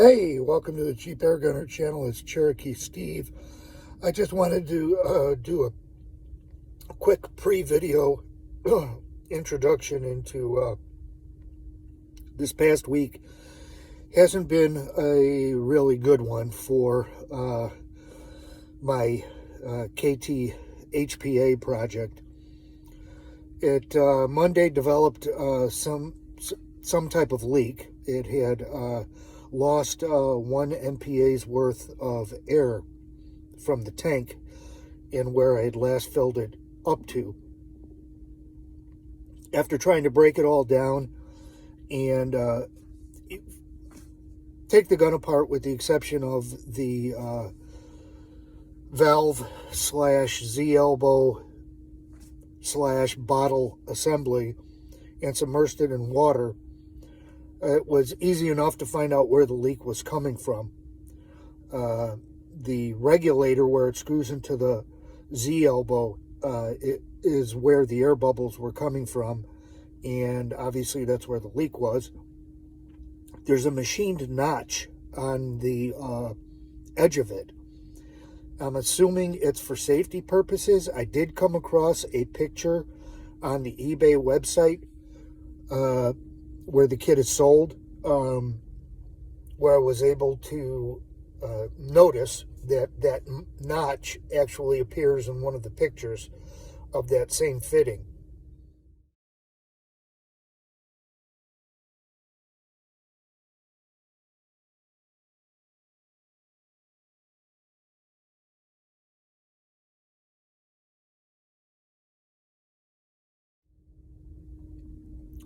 Hey, welcome to the Cheap Air Gunner channel. It's Cherokee Steve. I just wanted to do a quick pre-video introduction into this past week. Hasn't been a really good one for my KT HPA project. It Monday developed some type of leak. It had lost 1 MPA's worth of air from the tank in where I had last filled it up to. After trying to break it all down and take the gun apart with the exception of the valve slash Z elbow slash bottle assembly and submersed it in water, it was easy enough to find out where the leak was coming from. The regulator where it screws into the Z elbow it is where the air bubbles were coming from, and obviously that's where the leak was. There's a machined notch on the edge of it. I'm assuming it's for safety purposes. I did come across a picture on the eBay website where the kit is sold, where I was able to notice that notch actually appears in one of the pictures of that same fitting.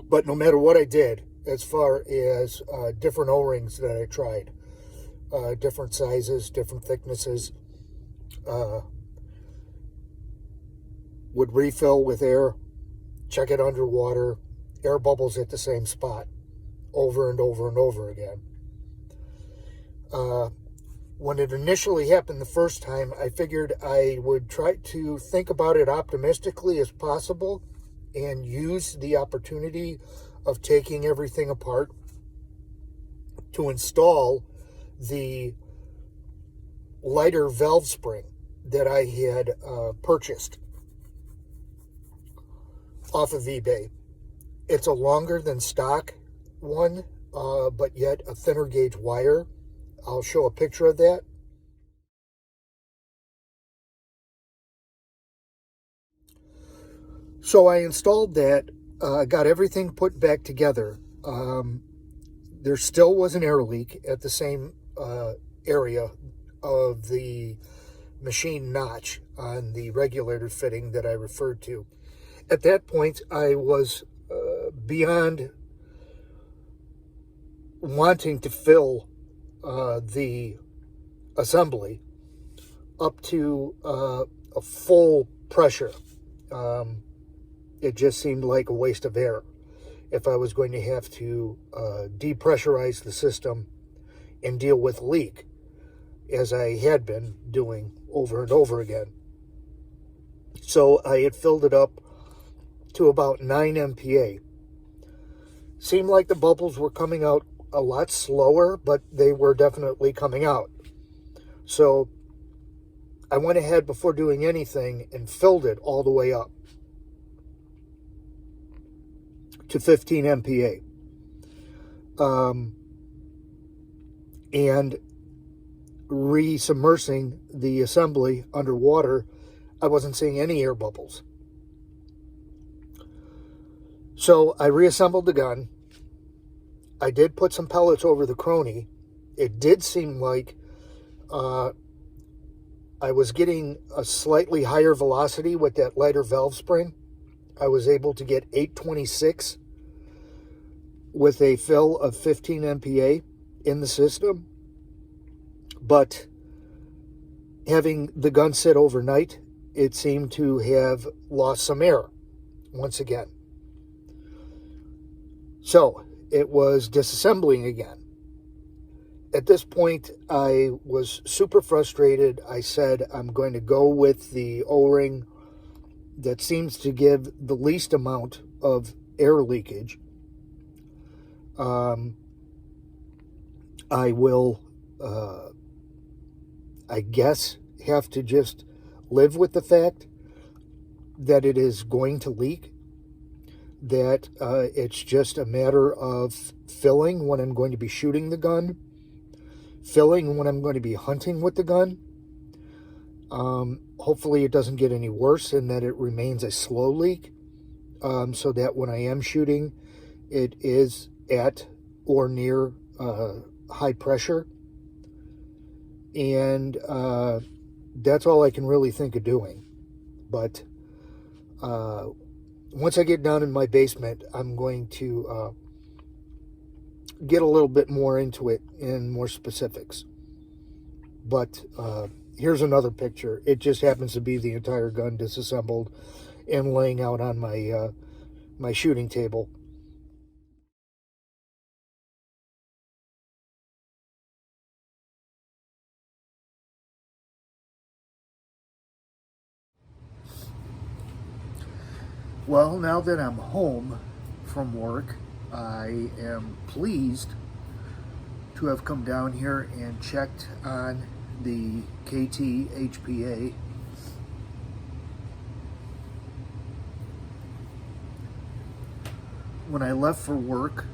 But no matter what I did, as far as different O-rings that I tried, different sizes, different thicknesses, would refill with air, check it underwater, air bubbles at the same spot, over and over and over again. When it initially happened the first time, I figured I would try to think about it optimistically as possible and use the opportunity of taking everything apart to install the lighter valve spring that I had purchased off of eBay. It's a longer than stock one, but yet a thinner gauge wire. I'll show a picture of that. So I installed that, got everything put back together. There still was an air leak at the same area of the machine notch on the regulator fitting that I referred to. At that point, I was beyond wanting to fill the assembly up to a full pressure. It just seemed like a waste of air if I was going to have to depressurize the system and deal with a leak, as I had been doing over and over again. So I had filled it up to about 9 MPA. Seemed like the bubbles were coming out a lot slower, but they were definitely coming out. So I went ahead before doing anything and filled it all the way up to 15 MPA. And re-submersing the assembly underwater, I wasn't seeing any air bubbles. So I reassembled the gun. I did put some pellets over the chrony. It did seem like I was getting a slightly higher velocity with that lighter valve spring. I was able to get 826 with a fill of 15 MPA in the system. But having the gun sit overnight, it seemed to have lost some air once again. So it was disassembling again. At this point, I was super frustrated. I said, I'm going to go with the O-ring that seems to give the least amount of air leakage. I will, I guess, have to just live with the fact that it is going to leak, that it's just a matter of filling when I'm going to be shooting the gun, filling when I'm going to be hunting with the gun. Hopefully it doesn't get any worse and that it remains a slow leak, so that when I am shooting, it is at or near high pressure. And that's all I can really think of doing. But once I get down in my basement, I'm going to get a little bit more into it in more specifics. But here's another picture. It just happens to be the entire gun disassembled and laying out on my my shooting table. Well, now that I'm home from work, I am pleased to have come down here and checked on the KT HPA. When I left for work,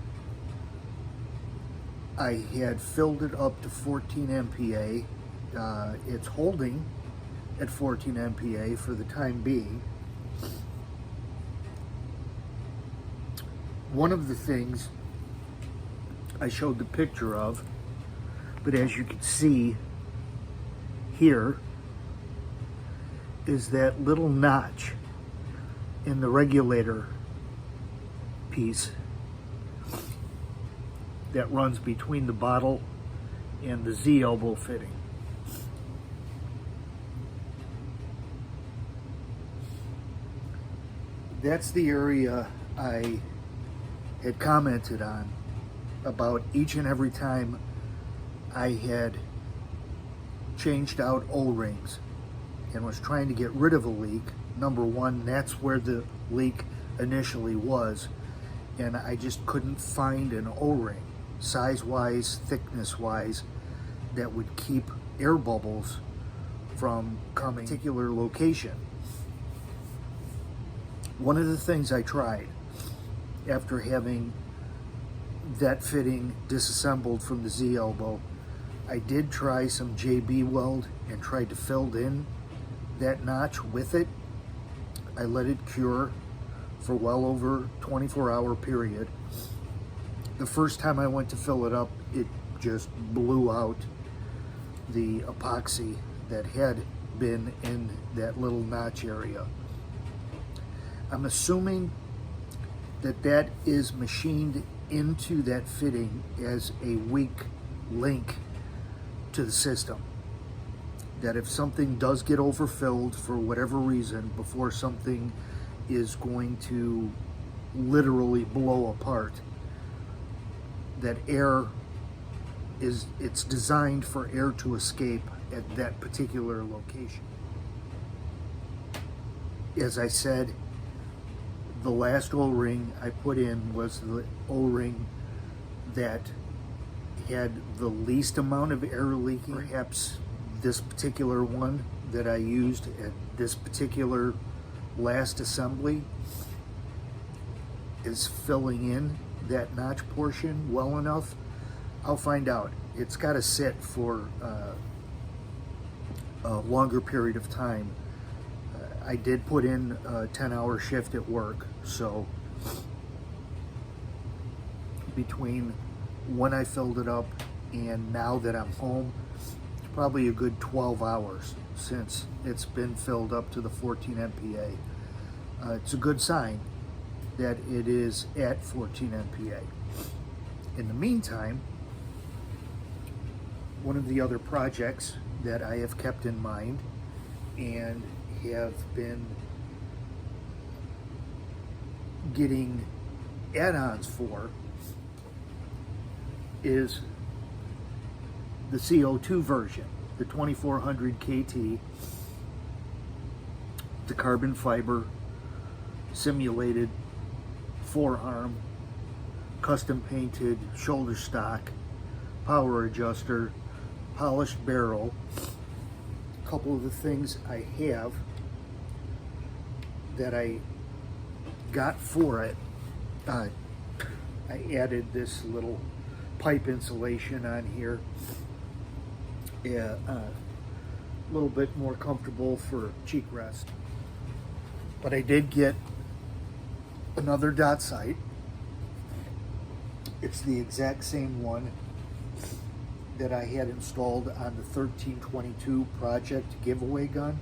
I had filled it up to 14 MPa. It's holding at 14 MPa for the time being. One of the things I showed the picture of, but as you can see here, is that little notch in the regulator piece that runs between the bottle and the Z elbow fitting. That's the area I had commented on about each and every time I had changed out O-rings and was trying to get rid of a leak. Number one, that's where the leak initially was, and I just couldn't find an O-ring, size-wise, thickness-wise, that would keep air bubbles from coming to a particular location. One of the things I tried after having that fitting disassembled from the Z elbow, I did try some JB weld and tried to fill in that notch with it. I let it cure for well over 24-hour period. The first time I went to fill it up, it just blew out the epoxy that had been in that little notch area. I'm assuming that that is machined into that fitting as a weak link to the system. That if something does get overfilled for whatever reason before something is going to literally blow apart, that air is, it's designed for air to escape at that particular location. As I said, the last O-ring I put in was the O-ring that had the least amount of air leaking. Perhaps this particular one that I used at this particular last assembly is filling in that notch portion well enough. I'll find out. It's got to sit for a longer period of time. I did put in a 10-hour shift at work, so between when I filled it up and now that I'm home, it's probably a good 12 hours since it's been filled up to the 14 MPa. It's a good sign that it is at 14 MPa. In the meantime, one of the other projects that I have kept in mind and have been getting add-ons for is the CO2 version, the 2400 KT, the carbon fiber simulated forearm, custom painted shoulder stock, power adjuster, polished barrel. A couple of the things I have that I got for it, I added this little pipe insulation on here. Yeah, a little bit more comfortable for cheek rest. But I did get another dot sight. It's the exact same one that I had installed on the 1322 project giveaway gun.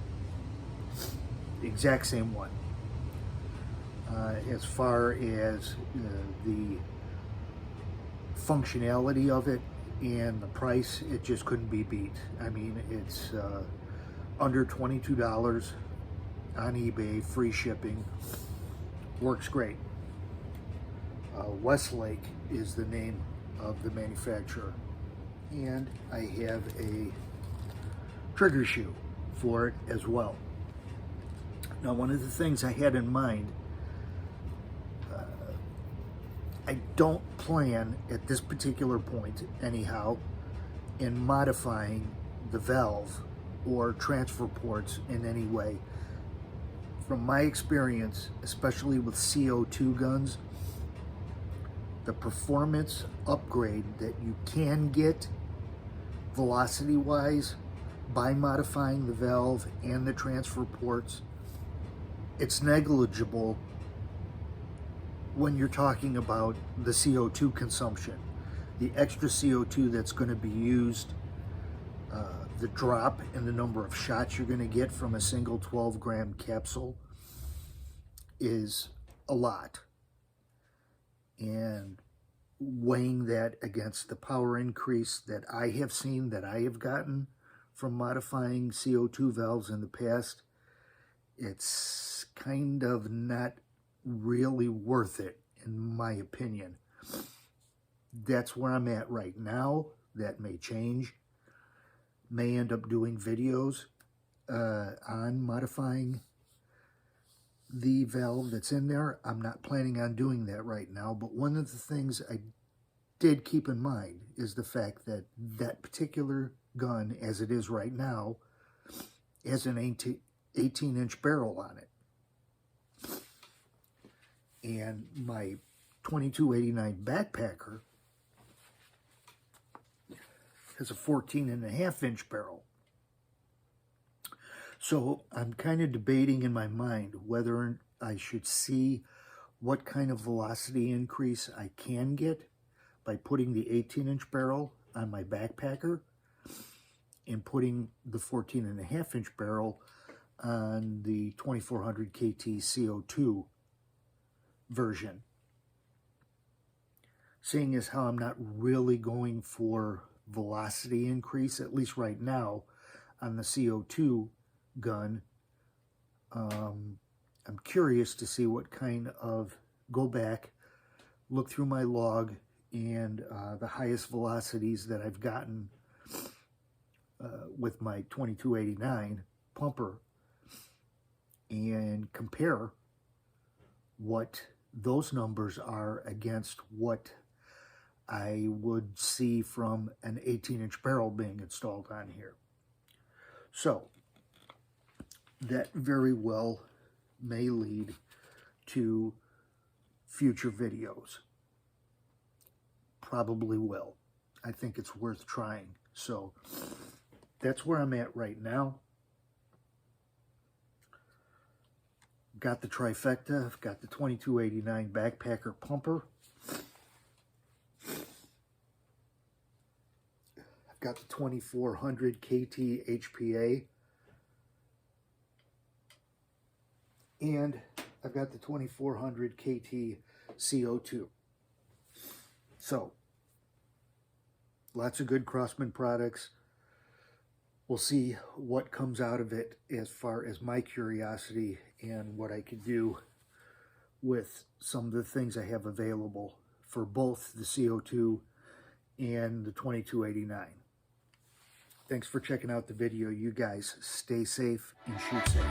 The exact same one. As far as the functionality of it and the price, it just couldn't be beat. I mean, it's under $22 on eBay, free shipping, works great. Westlake is the name of the manufacturer. And I have a trigger shoe for it as well. Now, one of the things I had in mind, I don't plan at this particular point anyhow in modifying the valve or transfer ports in any way. From my experience, especially with CO2 guns, the performance upgrade that you can get velocity-wise by modifying the valve and the transfer ports, it's negligible when you're talking about the CO2 consumption. The extra CO2 that's going to be used, the drop in the number of shots you're going to get from a single 12-gram capsule is a lot. And weighing that against the power increase that I have seen, that I have gotten from modifying CO2 valves in the past, it's kind of not really worth it, in my opinion. That's where I'm at right now. That may change. May end up doing videos on modifying the valve that's in there. I'm not planning on doing that right now, but one of the things I did keep in mind is the fact that that particular gun, as it is right now, has an 18-inch barrel on it. And my 2289 backpacker has a 14.5-inch barrel. So I'm kind of debating in my mind whether I should see what kind of velocity increase I can get by putting the 18-inch barrel on my backpacker and putting the 14.5-inch barrel on the 2400 KT CO2 version. Seeing as how I'm not really going for velocity increase, at least right now, on the CO2 gun, I'm curious to see what kind of, go back, look through my log and the highest velocities that I've gotten with my 2289 pumper, and compare what those numbers are against what I would see from an 18-inch barrel being installed on here. So that very well may lead to future videos. Probably will. I think it's worth trying. So that's where I'm at right now. Got the trifecta. I've got the 2289 backpacker pumper. I've got the 2400 KT HPA. And I've got the 2400 KT CO2. So, lots of good Crosman products. We'll see what comes out of it as far as my curiosity and what I could do with some of the things I have available for both the CO2 and the 2289. Thanks for checking out the video. You guys stay safe and shoot safe.